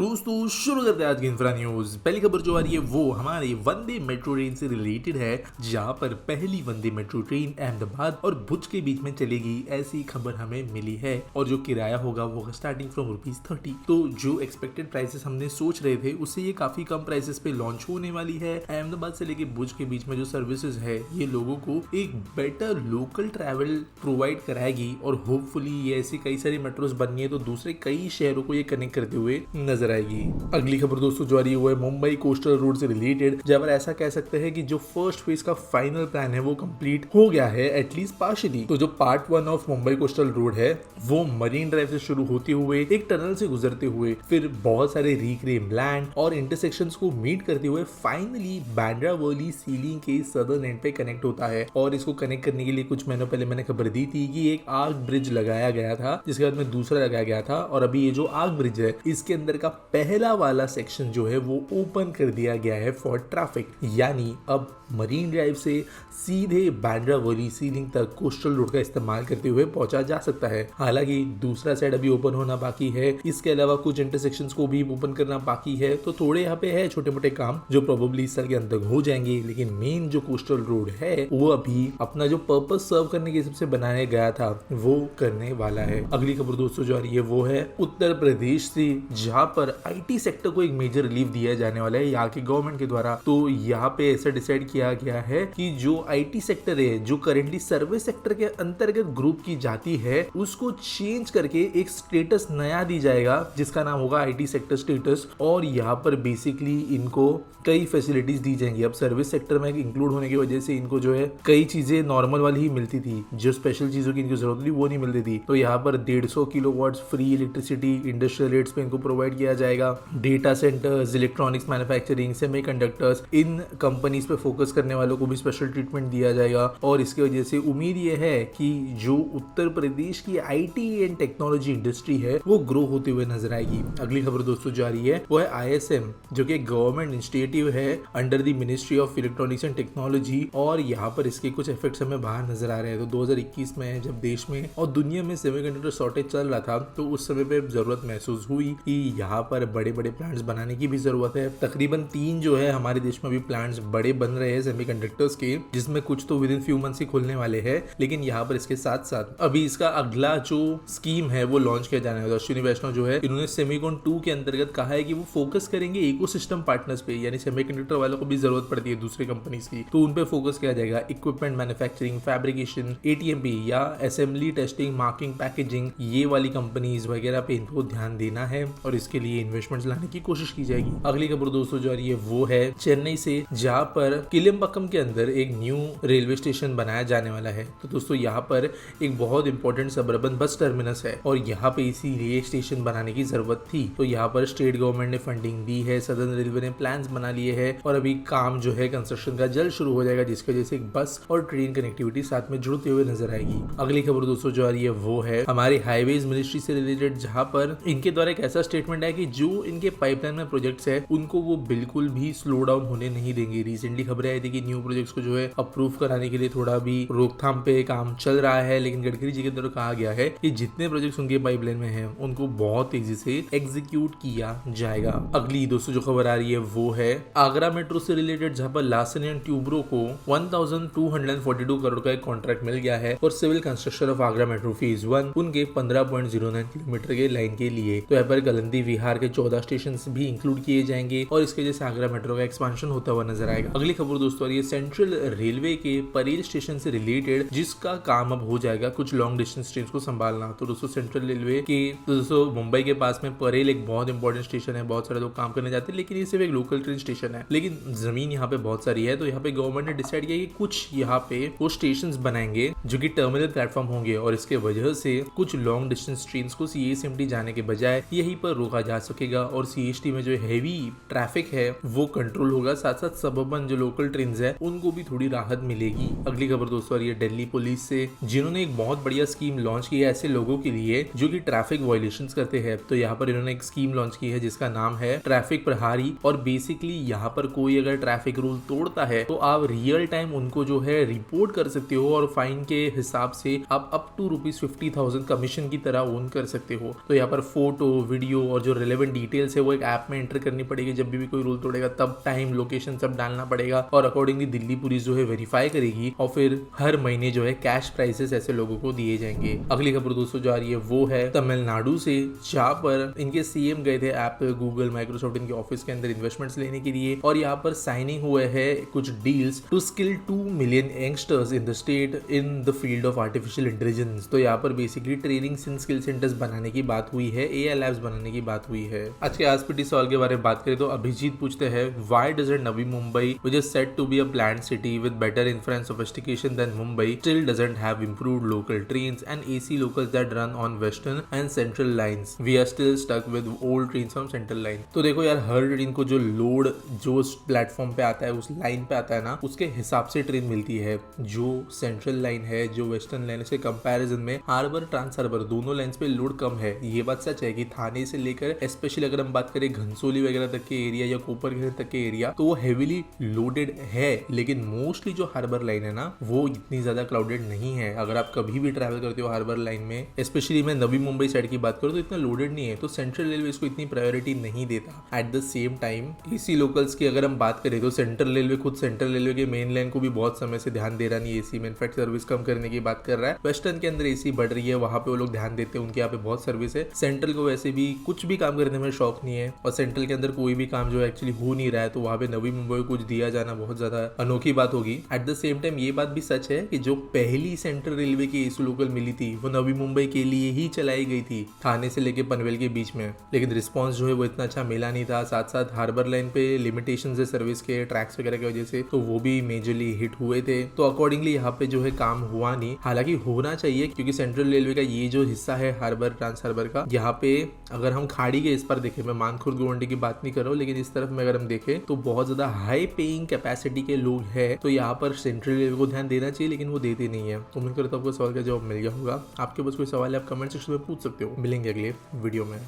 दोस्तों शुरू करते हैं आज की इंफ्रा न्यूज। पहली खबर जो आ रही है वो हमारे वंदे मेट्रो ट्रेन से रिलेटेड है, जहां पर पहली वंदे मेट्रो ट्रेन अहमदाबाद और भुज के बीच में चलेगी, ऐसी खबर हमें मिली है। और जो किराया होगा वो स्टार्टिंग फ्रॉम ₹30। तो जो एक्सपेक्टेड प्राइसेस हमने सोच रहे थे उससे ये काफी कम प्राइसेस पे लॉन्च होने वाली है। अहमदाबाद से लेके भुज के बीच में जो सर्विसेज है ये लोगों को एक बेटर लोकल ट्रैवल प्रोवाइड कराएगी और होपफुली ये ऐसी कई सारी मेट्रोस बननी है तो दूसरे कई शहरों को ये कनेक्ट करते हुए नजर आएगी। अगली खबर दोस्तों जो आ रही है वो है मुंबई कोस्टल रोड से रिलेटेड, जहां पर ऐसा कह सकते हैं कि जो फर्स्ट फेज का फाइनल प्लान है वो कंप्लीट हो गया है, एटलीस्ट पार्शियली। तो जो part 1 of Mumbai coastal road है वो मरीन ड्राइव से शुरू होते हुए एक टनल से गुजरते हुए फिर बहुत सारे रिक्लेम लैंड और इंटरसेक्शंस को मीट करते हुए फाइनली बांद्रा वर्ली सीलिंग के सदर्न एंड पे कनेक्ट होता है। और इसको कनेक्ट करने के लिए कुछ महीनों पहले मैंने खबर दी थी कि एक आर्क ब्रिज लगाया गया था, जिसके बाद में दूसरा लगाया गया था, और अभी ये जो आर्क ब्रिज है इसके अंदर का पहला वाला सेक्शन जो है वो ओपन कर दिया गया है फॉर ट्रैफिक। यानी अब मरीन ड्राइव से सीधे बांद्रा वर्ली सीलिंग तक कोस्टल रोड का इस्तेमाल करते हुए पहुंचा जा सकता है। हालांकि दूसरा साइड अभी ओपन होना बाकी है, इसके अलावा कुछ इंटरसेक्शंस को भी ओपन करना बाकी है। तो थोड़े यहाँ पे है छोटे मोटे काम जो प्रोबेबली इस साल के अंत तक हो जाएंगे, लेकिन मेन जो कोस्टल रोड है वो अभी अपना जो पर्पस सर्व करने के हिसाब से बनाया गया था वो करने वाला है। अगली खबर दोस्तों जो आ रही है वो है उत्तर प्रदेश से, जहाँ पर IT सेक्टर को एक मेजर रिलीफ दिया जाने वाला है यहाँ की गवर्नमेंट के द्वारा। तो यहाँ पे ऐसा डिसाइड किया गया है कि जो IT सेक्टर है जो करेंटली सर्विस सेक्टर के अंतर्गत ग्रुप की जाती है उसको चेंज करके एक स्टेटस नया दी जाएगा जिसका नाम होगा IT सेक्टर स्टेटस। और यहाँ पर बेसिकली इनको कई फैसिलिटीज दी जाएंगी। अब सर्विस सेक्टर में इंक्लूड होने की वजह से इनको जो है कई चीजें नॉर्मल वाली ही मिलती थी, जो स्पेशल चीजों की इनकी जरूरत थी वो नहीं मिलती थी। तो यहाँ पर 150 kilowatts free electricity industrial rates पे इनको प्रोवाइड किया जाएगा। Data centres, electronics manufacturing, semiconductors, इन कंपनीज पे फोकस करने वालों को भी स्पेशल ट्रीटमेंट दिया जाएगा। और इसकी वजह से उम्मीद ये है कि जो उत्तर प्रदेश की IT एंड टेक्नोलॉजी इंडस्ट्री है वो ग्रो होते हुए नजर आएगी। अगली खबर दोस्तों जो आ रही है वो है ISM, जो कि गवर्नमेंट इनिशिएटिव है under the ministry of electronics and technology. और यहाँ पर इसके कुछ इफेक्ट्स हमें बाहर नजर आ रहे हैं। तो 2021 में जब देश में और दुनिया में सेमीकंडक्टर शॉर्टेज चल रहा था तो उस समय पे जरूरत महसूस हुई कि यहाँ पर बड़े बड़े प्लांट्स बनाने की भी जरूरत है। तकरीबन 3 जो है हमारे देश में भी प्लांट्स बड़े बन रहे हैं सेमीकंडक्टर्स के, जिसमें कुछ तो विद इन फ्यू मंथ्स ही खुलने वाले हैं। लेकिन यहाँ पर इसके साथ साथ अभी इसका अगला जो स्कीम है वो लॉन्च किया जाना है। अश्विनी वैष्णव जो है इन्होंने सेमीकॉन 2 के अंतर्गत कहा है कि वो फोकस करेंगे इकोसिस्टम पार्टनर्स पे, यानी सेमीकंडक्टर वालों को भी जरूरत पड़ती है दूसरी कंपनीज की, तो उन पे फोकस किया जाएगा। इक्विपमेंट मैन्युफैक्चरिंग, फैब्रिकेशन, ATMP या असेंबली, टेस्टिंग, मार्किंग, पैकेजिंग, ये वाली कंपनीज वगैरह पे इनको ध्यान देना है और इसके लिए इन्वेस्टमेंट्स लाने की कोशिश की जाएगी। अगली खबर दोस्तों जो आ रही है वो है चेन्नई से, जहाँ पर किलिम्बक्कम के अंदर एक न्यू रेलवे स्टेशन बनाया जाने वाला है। तो दोस्तों यहाँ पर एक बहुत इंपॉर्टेंट सबअर्बन बस टर्मिनस है और यहाँ पे इसीलिए स्टेशन बनाने की जरूरत थी। तो यहाँ पर स्टेट गवर्नमेंट ने फंडिंग दी है, सदर्न रेलवे ने प्लान्स बना लिए हैं और अभी काम जो है कंस्ट्रक्शन का जल्द शुरू हो जाएगा, जिसकी वजह से एक बस और ट्रेन कनेक्टिविटी साथ में जुड़ते हुए नजर आएगी। अगली खबर दोस्तों जो आ रही है वो है हमारे हाईवेज मिनिस्ट्री से रिलेटेड, जहां पर इनके द्वारा एक ऐसा स्टेटमेंट है कि जो इनके पाइपलाइन में प्रोजेक्ट्स है उनको वो बिल्कुल भी स्लो डाउन होने नहीं देंगे। रिसेंटली खबरें आई थी कि न्यू प्रोजेक्ट्स को जो है अप्रूव कराने के लिए थोड़ा भी रोकथाम पे काम चल रहा है, लेकिन गडकरी जी के द्वारा कहा गया है कि जितने प्रोजेक्ट्स उनके पाइपलाइन में हैं उनको बहुत तेजी से एग्जीक्यूट किया जाएगा। अगली दोस्तों जो खबर आ रही है वो है आगरा मेट्रो से रिलेटेड, जहां पर लार्सन एंड ट्यूब्रो को 1242 करोड़ का एक कॉन्ट्रैक्ट मिल गया है और civil construction of Agra metro phase 1 उनके 15.09 किलोमीटर के लाइन के लिए। तो यहाँ पर गलंदी विहार के 14 स्टेशन भी इंक्लूड किए जाएंगे और इसके वजह से आगरा मेट्रो का एक्सपांशन होता हुआ नजर आएगा। अगली खबर दोस्तों ये सेंट्रल रेलवे के परेल स्टेशन से रिलेटेड, जिसका काम अब हो जाएगा कुछ लॉन्ग डिस्टेंस ट्रेन को संभालना। तो दोस्तों सेंट्रल रेलवे के दोस्तों मुंबई के पास में परेल एक बहुत इंपॉर्टेंट स्टेशन है, बहुत सारे लोग काम करने जाते हैं, लेकिन ये सिर्फ एक लोकल ट्रेन स्टेशन है, लेकिन जमीन यहाँ पे बहुत सारी है। तो यहाँ पे गवर्नमेंट ने डिसाइड किया कि कुछ यहाँ पे वो स्टेशंस बनाएंगे जो कि टर्मिनल प्लेटफॉर्म होंगे और इसके वजह से कुछ लॉन्ग डिस्टेंस ट्रेन को CSMT जाने के बजाय यहीं पर रोका जा सकेगा और CST में जो हैवी ट्रैफिक है वो कंट्रोल होगा। साथ साथ सबअर्बन जो लोकल ट्रेन है उनको भी थोड़ी राहत मिलेगी। अगली खबर दोस्तों ये दिल्ली पुलिस से, जिन्होंने एक बहुत बढ़िया स्कीम लॉन्च की है ऐसे लोगों के लिए जो कि ट्रैफिक वायलेशंस करते हैं। तो यहाँ पर इन्होंने एक स्कीम लॉन्च की है जिसका नाम है ट्रैफिक प्रहारी। और बेसिकली यहाँ पर कोई अगर ट्रैफिक रूल तोड़ता है तो आप रियल टाइम उनको जो है रिपोर्ट कर सकते हो और फाइन के हिसाब से आप अप टू ₹50,000 कमीशन की तरह ओन कर सकते हो। तो यहाँ पर फोटो, वीडियो और जो रेलेवेंट डिटेल्स है वो एक ऐप में एंटर करनी पड़ेगी। जब भी कोई रूल तोड़ेगा तब टाइम, लोकेशन सब डालना पड़ेगा और अकॉर्डिंगली दिल्ली पुलिस जो है वेरीफाई करेगी और फिर हर महीने जो है कैश प्राइसेस ऐसे लोगों को दिए जाएंगे। अगली खबर दोस्तों जो आ रही है वो है तमिलनाडु से, जहाँ पर इनके सीएम गए थे एप्पल, गूगल, माइक्रोसॉफ्ट इनके ऑफिस के अंदर इन्वेस्टमेंट्स लेने के लिए और यहाँ पर साइनिंग हुए है कुछ deals to skill 2 million youngsters in the state in the field of artificial intelligence. तो यहाँ पर बेसिकली ट्रेनिंग स्किल सेंटर्स बनाने की बात हुई है, एआई लैब्स बनाने की बात हुई है। आज के आसपीटी सवाल के बारे में बात करें तो अभिजीत पूछते हैं why doesn't Navi Mumbai which is said to be a planned city with better infrastructure sophistication than Mumbai still doesn't have improved local trains and AC locals that run on western and central lines. We are still stuck with old trains from central line. तो देखो यार, हर train को जो load जो platform पे आता है, उस लाइन पे आता है ना, उसके हिसाब से ट्रेन मिलती है। जो सेंट्रल लाइन है, जो वेस्टर्न लाइन है, उसके कंपैरिजन में हार्बर, ट्रांस हार्बर दोनों लाइंस पे लोड कम है। ये बात सच है कि थाने से लेकर स्पेशली अगर हम बात करें घनसोली वगैरह तक के एरिया या कोपरखेड़ तक के एरिया, तो वो हेविली लोडेड है। लेकिन मोस्टली जो हार्बर लाइन है ना, वो इतनी ज्यादा क्राउडेड नहीं है। अगर आप कभी भी ट्रैवल करते हो हार्बर लाइन में, स्पेशली मैं नवी मुंबई साइड की बात करूँ तो इतना लोडेड नहीं है। तो सेंट्रल रेलवे इसको इतनी प्रायोरिटी नहीं देता। At the same time AC locals की अगर हम बात करें तो सेंट्रल रेलवे खुद सेंट्रल रेलवे के मेन लाइन को भी बहुत समय से ध्यान दे रहा नहीं एसी में, इनफैक्ट सर्विस कम करने की बात कर रहा है। वेस्टर्न के अंदर एसी बढ़ रही है, वहां पे वो लोग ध्यान देते हैं, उनके यहाँ पे बहुत सर्विस है। सेंट्रल को वैसे भी कुछ भी काम करने में शौक नहीं है और सेंट्रल के अंदर कोई भी काम जो एक्चुअली हो नहीं रहा है, तो वहां पे नवी मुंबई को कुछ दिया जाना बहुत ज्यादा अनोखी बात होगी। एट द सेम टाइम ये बात भी सच है कि जो पहली सेंट्रल रेलवे की एसी लोकल मिली थी वो नवी मुंबई के लिए ही चलाई गई थी, थाने से लेके पनवेल के बीच में। लेकिन रिस्पांस जो है वो इतना अच्छा मिला नहीं था। साथ साथ हार्बर लाइन पे लिमिटेशंस है सर्विस के, ट्रैक्स वगैरह की वजह से, तो वो भी मेजरली हिट हुए थे। तो अकॉर्डिंगली यहाँ पे जो है काम हुआ नहीं। हालांकि होना चाहिए क्योंकि सेंट्रल रेलवे का ये जो हिस्सा है हार्बर, ट्रांस हार्बर का, यहाँ पे अगर हम खाड़ी के इस पर देखें, मैं मानखुर्द गोवंडी की बात नहीं कर रहा हूँ, लेकिन इस तरफ में अगर हम देखें तो बहुत ज्यादा हाई पेइंग कैपेसिटी के लोग हैं। तो यहाँ पर सेंट्रल रेलवे को ध्यान देना चाहिए, लेकिन वो देते नहीं है। उम्मीद करता हूँ आपको सवाल का जवाब मिल गया होगा। आपके पास कोई सवाल है आप कमेंट सेक्शन में पूछ सकते हो। मिलेंगे अगले वीडियो में।